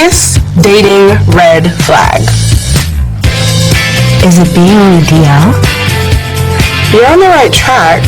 biggest dating red flag? Is it being on a DL? You're on the right track.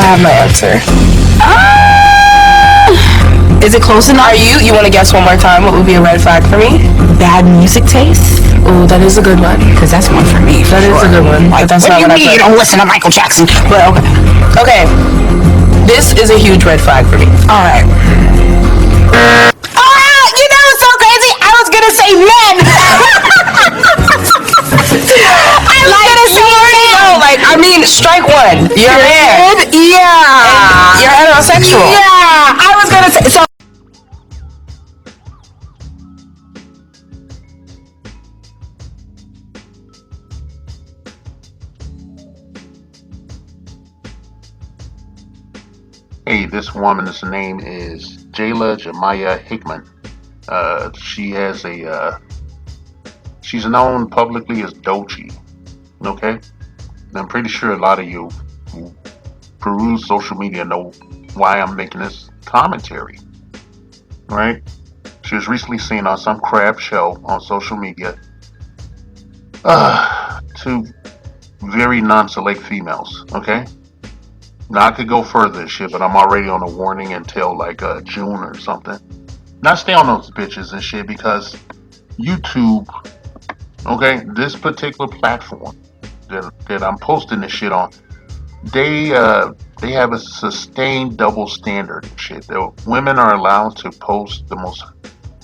I have my answer. Is it close enough? You want to guess one more time? What would be a red flag for me? Bad music taste? Oh, that is a good one. Because that's one for me. That is a good one. Like, but that's what not do you mean you don't listen to Michael Jackson? But okay. This is a huge red flag for me. All right. You know what's so crazy? I was gonna say men. I mean, strike one. You're man. Yeah. And you're heterosexual. Yeah. I was gonna say so. Hey, this woman's name is Doechii Hickman. She's known publicly as Doechii. Okay? And I'm pretty sure a lot of you who peruse social media know why I'm making this commentary. Right? She was recently seen on some crap show on social media to very non-select females. Okay? Now I could go further and shit, but I'm already on a warning until like June or something. Now stay on those bitches and shit because YouTube, okay, this particular platform that I'm posting this shit on, they have a sustained double standard and shit. The women are allowed to post the most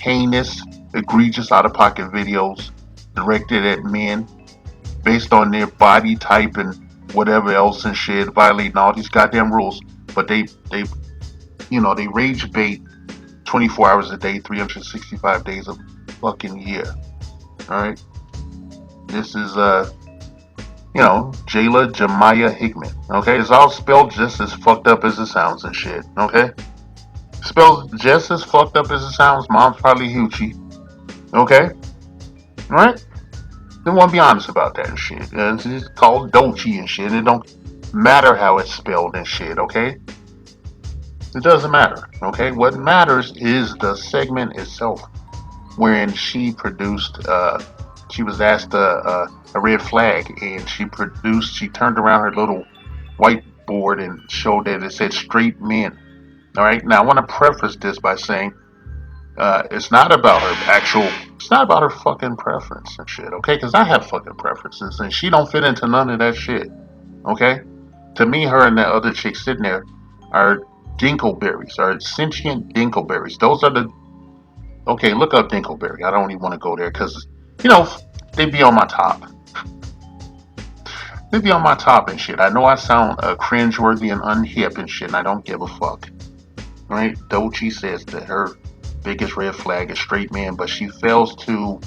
heinous, egregious, out-of-pocket videos directed at men based on their body type and whatever else and shit, violating all these goddamn rules. But they rage bait 24 hours a day, 365 days a fucking year. Alright? This is Doechii Hickman. Okay? It's all spelled just as fucked up as it sounds and shit. Okay? Spelled just as fucked up as it sounds. Mom's probably Hoochie. Okay? Alright? They want to be honest about that and shit. It's called Doechii and shit. It don't matter how it's spelled and shit, okay? It doesn't matter, okay? What matters is the segment itself, wherein she produced, she was asked a red flag, and she turned around her little whiteboard and showed that it said straight men. Alright? Now, I want to preface this by saying, it's not about her fucking preference and shit, okay? Because I have fucking preferences, and she don't fit into none of that shit, okay? To me, her and that other chick sitting there are dingleberries, are sentient dingleberries. Those are okay, look up dingleberry. I don't even want to go there, because, they be on my top. They be on my top and shit. I know I sound cringeworthy and unhip and shit, and I don't give a fuck. Right? Doechii says that her biggest red flag is straight men, but she fails to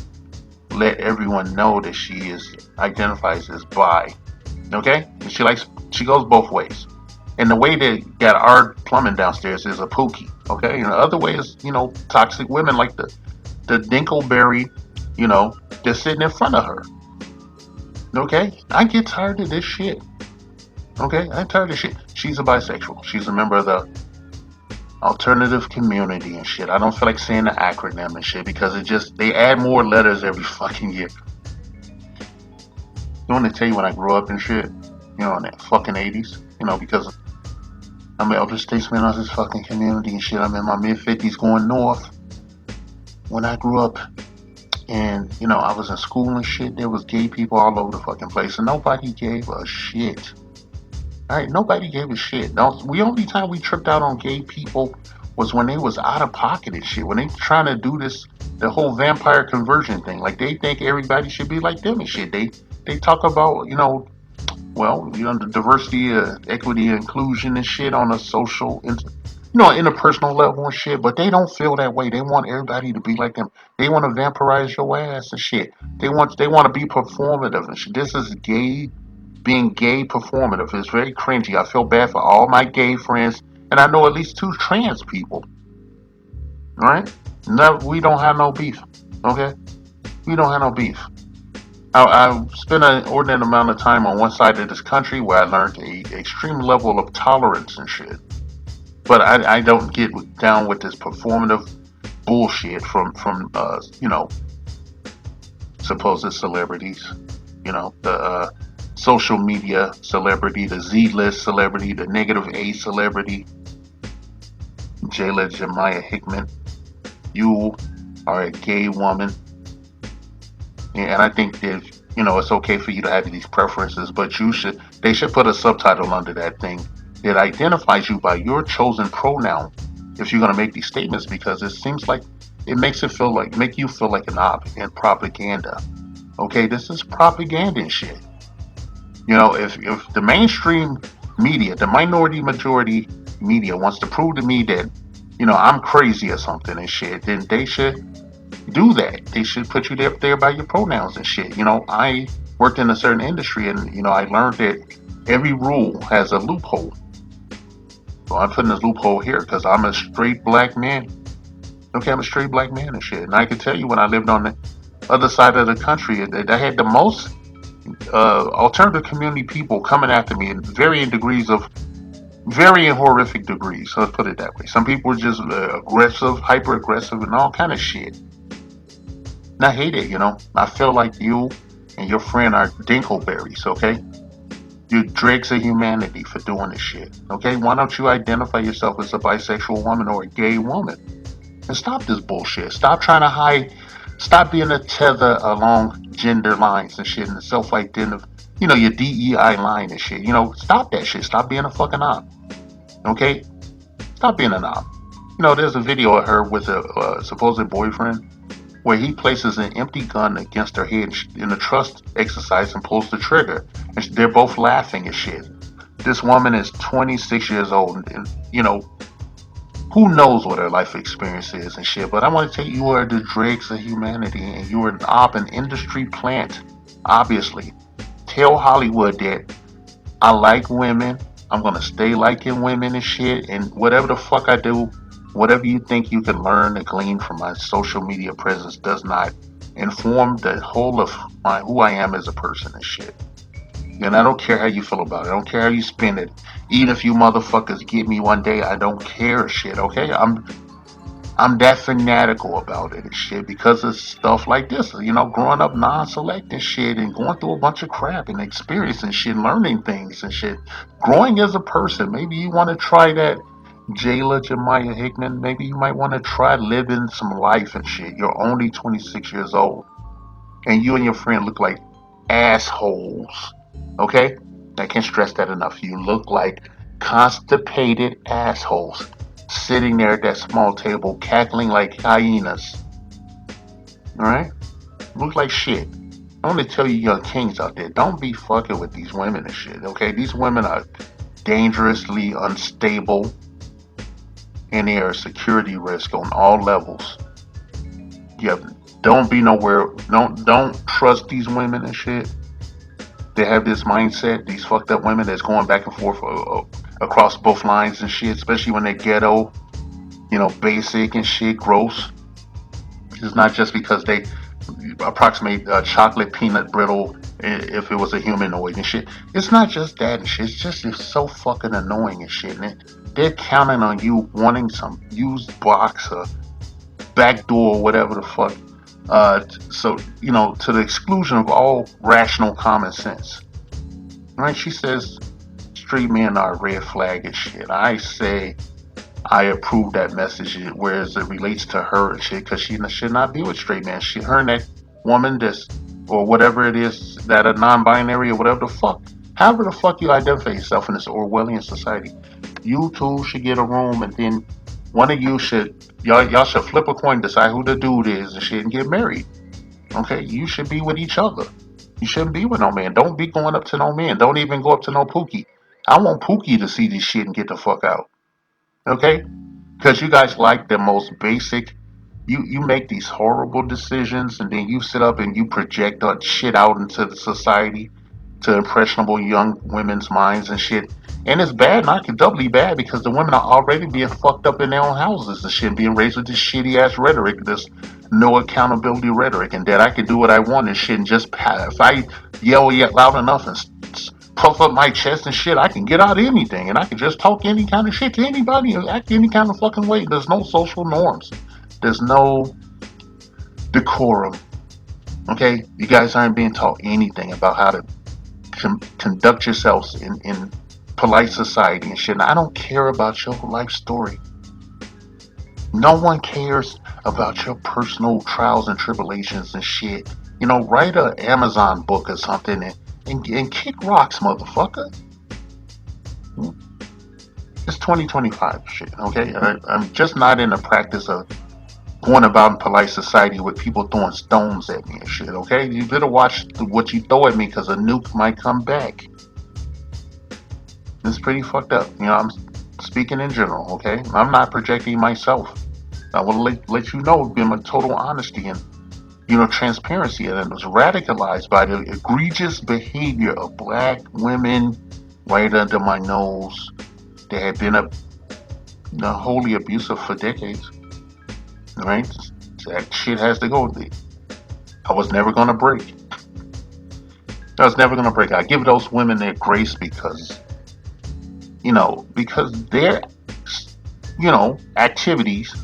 let everyone know that she identifies as bi. Okay? And she goes both ways. And the way that got our plumbing downstairs is a pookie. Okay? And the other way is, toxic women like the Dinkleberry, that's sitting in front of her. Okay? I get tired of this shit. Okay? I'm tired of shit. She's a bisexual. She's a member of the alternative community and shit. I don't feel like saying the acronym and shit because they add more letters every fucking year. You want to tell you when I grew up and shit? In that fucking 80s? Because I'm an elder statesman of this fucking community and shit. I'm in my mid-50s going north. When I grew up and, I was in school and shit, there was gay people all over the fucking place and nobody gave a shit. Alright, nobody gave a shit. The only time we tripped out on gay people was when they was out of pocket and shit. When they trying to do the whole vampire conversion thing. Like, they think everybody should be like them and shit. They talk about, the diversity, equity, inclusion and shit on a social, interpersonal level and shit. But they don't feel that way. They want everybody to be like them. They want to vampirize your ass and shit. They want to be performative and shit. This is being gay performative. It's very cringy. I feel bad for all my gay friends, and I know at least 2 trans people. Alright? No, we don't have no beef. Okay? We don't have no beef. I spent an inordinate amount of time on one side of this country where I learned a extreme level of tolerance and shit. But I don't get down with this performative bullshit from supposed celebrities. The social media celebrity, the Z-list celebrity, the negative A celebrity, Jayla Jemiah Hickman. You are a gay woman, and I think that it's okay for you to have these preferences, but they should put a subtitle under that thing that identifies you by your chosen pronoun if you're gonna make these statements, because it seems like it make you feel like an op and propaganda. Okay, this is propaganda and shit. If the mainstream media, the minority majority media wants to prove to me that I'm crazy or something and shit, then they should do that. They should put you there by your pronouns and shit. I worked in a certain industry, and I learned that every rule has a loophole. So I'm putting this loophole here because I'm a straight black man. Okay, I'm a straight black man and shit. And I can tell you, when I lived on the other side of the country, I had the most alternative community people coming after me in varying horrific degrees. So let's put it that way. Some people were just aggressive, hyper aggressive, and all kind of shit. And I hate it. I feel like you and your friend are dinkleberries. Okay, you're dregs of humanity for doing this shit. Okay, why don't you identify yourself as a bisexual woman or a gay woman and stop this bullshit? Stop trying to hide. Stop being a tether along gender lines and shit, and self-identify. Your DEI line and shit. Stop that shit. Stop being a fucking op. Okay, stop being an op. There's a video of her with a supposed boyfriend where he places an empty gun against her head in a trust exercise and pulls the trigger. And they're both laughing and shit. This woman is 26 years old, and who knows what her life experience is and shit. But I want to tell you, you are the dregs of humanity, and you are an industry plant. Obviously, tell Hollywood that I like women. I'm gonna stay liking women and shit, and whatever the fuck I do, whatever you think you can learn and glean from my social media presence does not inform the whole of who I am as a person and shit. And I don't care how you feel about it. I don't care how you spin it. Even if you motherfuckers get me one day, I don't care shit. Okay, I'm that fanatical about it and shit because of stuff like this. Growing up non-select and shit, and going through a bunch of crap and experiencing shit, learning things and shit, growing as a person. Maybe you want to try that, Jayla Jemiah Hickman. Maybe you might want to try living some life and shit. You're only 26 years old, and you and your friend look like assholes. Okay, I can't stress that enough. You look like constipated assholes, sitting there at that small table cackling like hyenas. Alright? Look like shit. I want to tell you young kings out there, don't be fucking with these women and shit, okay? These women are dangerously unstable, and they are a security risk on all levels. Yeah, don't be nowhere, don't trust these women and shit. They have this mindset, these fucked up women that's going back and forth across both lines and shit, especially when they're ghetto, basic and shit, gross. It's not just because they approximate chocolate peanut brittle if it was a humanoid and shit. It's not just that and shit. It's so fucking annoying and shit. And they're counting on you wanting some used box or backdoor or whatever the fuck. So, to the exclusion of all rational common sense. Right? She says straight men are a red flag and shit. I say I approve that message, whereas it relates to her and shit, because she should not be with straight men. Her and that woman or whatever it is, that a non-binary or whatever the fuck, however the fuck you identify yourself in this Orwellian society, you two should get a room, and then one of you y'all should flip a coin, decide who the dude is and shit, and get married. Okay, you should be with each other. You shouldn't be with no man. Don't be going up to no man. Don't even go up to no Pookie. I want Pookie to see this shit and get the fuck out. Okay? Because you guys like the most basic. You make these horrible decisions, and then you sit up and you project that shit out into the society to impressionable young women's minds and shit. And it's bad, not doubly bad, because the women are already being fucked up in their own houses and shit, being raised with this shitty ass rhetoric, this no accountability rhetoric, and that I can do what I want and shit, and just if I yell loud enough and puff up my chest and shit, I can get out anything, and I can just talk any kind of shit to anybody and act any kind of fucking way. There's no social norms. There's no decorum. Okay? You guys aren't being taught anything about how to conduct yourselves in polite society and shit. And I don't care about your life story. No one cares about your personal trials and tribulations and shit. You know, write an Amazon book or something and kick rocks, motherfucker. It's 2025 shit, okay? I'm just not in the practice of going about in polite society with people throwing stones at me and shit, okay? You better watch what you throw at me because a nuke might come back. It's pretty fucked up. You know, I'm speaking in general, okay? I'm not projecting myself. I will let you know, being my total honesty and, you know, transparency, and it was radicalized by the egregious behavior of black women right under my nose. They had been wholly abusive for decades, right? That shit has to go. I was never gonna break. I give those women their grace because, because their, activities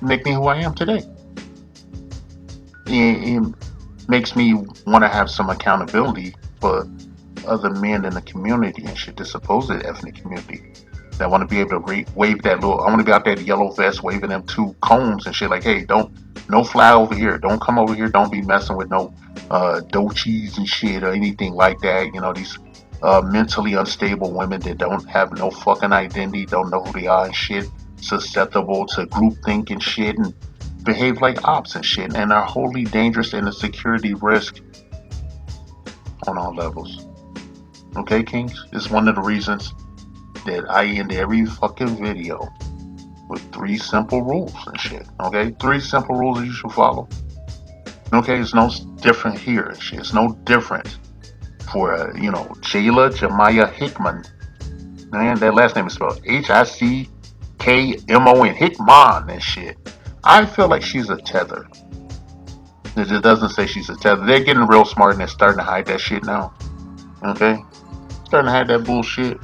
make me who I am today. It makes me want to have some accountability for other men in the community and shit, the supposed ethnic community, that want to be able to wave that little. I want to be out there in yellow vest waving them 2 cones and shit. Like, hey, no fly over here. Don't come over here. Don't be messing with no Doechiis and shit or anything like that. You know, these mentally unstable women that don't have no fucking identity, don't know who they are and shit, susceptible to groupthink and shit, and behave like ops and shit, and are wholly dangerous and a security risk on all levels. Okay, Kings? It's one of the reasons that I end every fucking video with 3 simple rules and shit. Okay? 3 simple rules that you should follow. Okay? It's no different here and shit. It's no different for, Jayla Jemiah Hickman. Man, that last name is spelled Hickmon. Hickman and shit. I feel like she's a tether. It doesn't say she's a tether. They're getting real smart and they're starting to hide that shit now. Okay? Starting to hide that bullshit.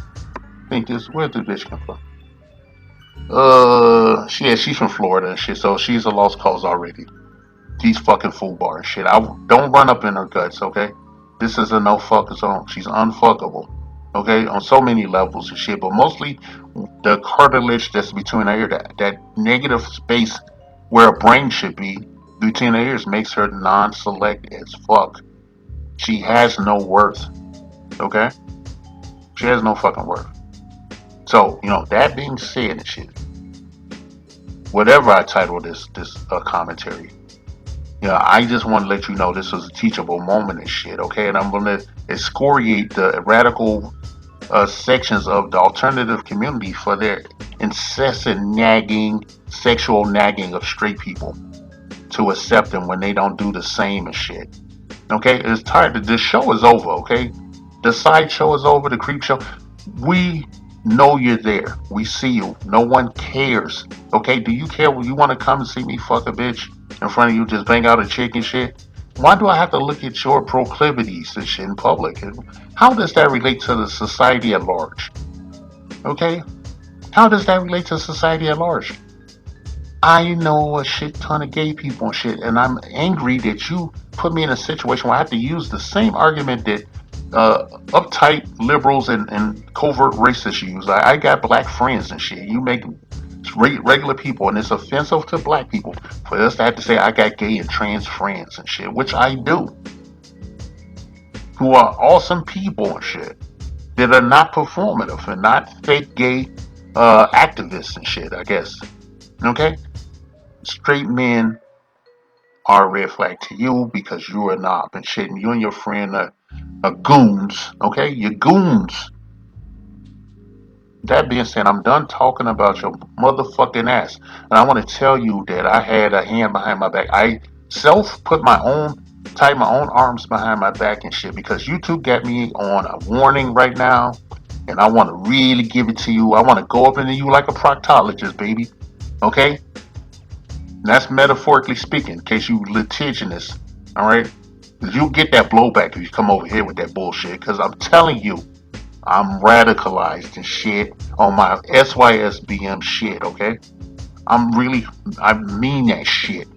Where did this come from? She's from Florida and shit, so she's a lost cause already. She's fucking FUBAR and shit. Don't run up in her guts, okay? This is a no fuck zone. She's unfuckable. Okay? On so many levels and shit, but mostly the cartilage that's between her ear, that negative space where a brain should be between her ears, makes her non-select as fuck. She has no worth. Okay? She has no fucking worth. So, that being said and shit, whatever I title this commentary, I just want to let you know this was a teachable moment and shit, okay? And I'm going to excoriate the radical sections of the alternative community for their incessant sexual nagging of straight people to accept them when they don't do the same and shit. Okay? It's tired. The show is over, okay? The side show is over, the creep show. We know you're there. We see you. No one cares. Okay? Do you care when you want to come and see me fuck a bitch in front of you, just bang out a chick and shit? Why do I have to look at your proclivities and shit in public? How does that relate to the society at large? Okay? How does that relate to society at large? I know a shit ton of gay people and shit, and I'm angry that you put me in a situation where I have to use the same argument that uptight liberals and covert racists use. I got black friends and shit. You make regular people, and it's offensive to black people for us to have to say I got gay and trans friends and shit, which I do, who are awesome people and shit, that are not performative and not fake gay activists and shit, I guess. Okay? Straight men are a red flag to you because you're a knob and shit, and you and your friend are goons, okay? You're goons. That being said, I'm done talking about your motherfucking ass. And I want to tell you that I had a hand behind my back. I tied my own arms behind my back and shit because YouTube got me on a warning right now. And I want to really give it to you. I want to go up into you like a proctologist, baby. Okay? And that's metaphorically speaking, in case you litigious. Alright? You get that blowback if you come over here with that bullshit. Because I'm telling you, I'm radicalized and shit on my SYSBM shit, okay? I mean that shit.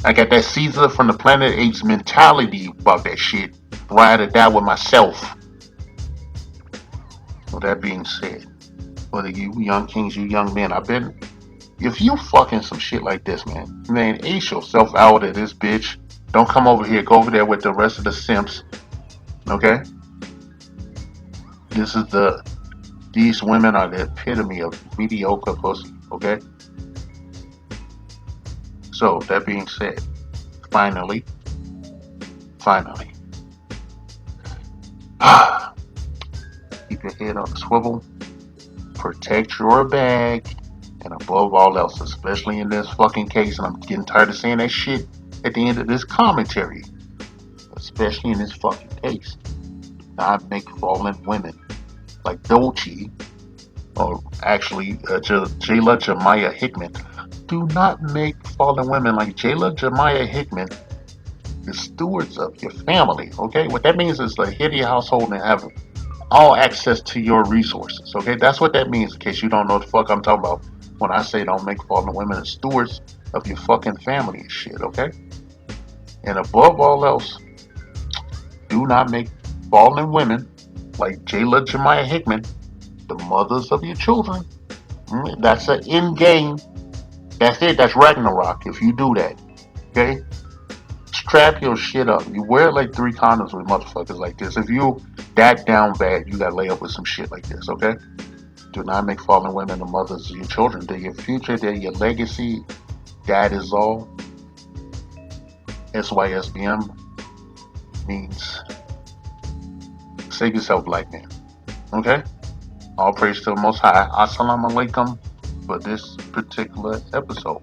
I got that Caesar from the Planet Apes mentality about that shit. Ride or die with myself. With that being said, whether you young kings, you young men, if you fucking some shit like this, man, ace yourself out of this bitch. Don't come over here. Go over there with the rest of the simps, okay? This is these women are the epitome of mediocre pussy, okay? So, that being said, finally, keep your head on the swivel, protect your bag, and above all else, especially in this fucking case, and I'm getting tired of saying that shit at the end of this commentary, especially in this fucking case, not make fallen women like Doechii, or actually Jayla Jemiah Hickman. Do not make fallen women like Jayla Jemiah Hickman the stewards of your family, okay? What that means is the head of your household and have all access to your resources, okay? That's what that means, in case you don't know what the fuck I'm talking about when I say don't make fallen women the stewards of your fucking family and shit, okay? And above all else, do not make fallen women like Jayla Jemiah Hickman the mothers of your children. That's an end game. That's it. That's Ragnarok if you do that, okay? Strap your shit up. You wear like 3 condoms with motherfuckers like this. If you that down bad, you gotta lay up with some shit like this, okay? Do not make fallen women the mothers of your children. They're your future. They're your legacy. That is all. SYSBM means save yourself, black man. Okay? All praise to the Most High. Assalamu alaikum for this particular episode.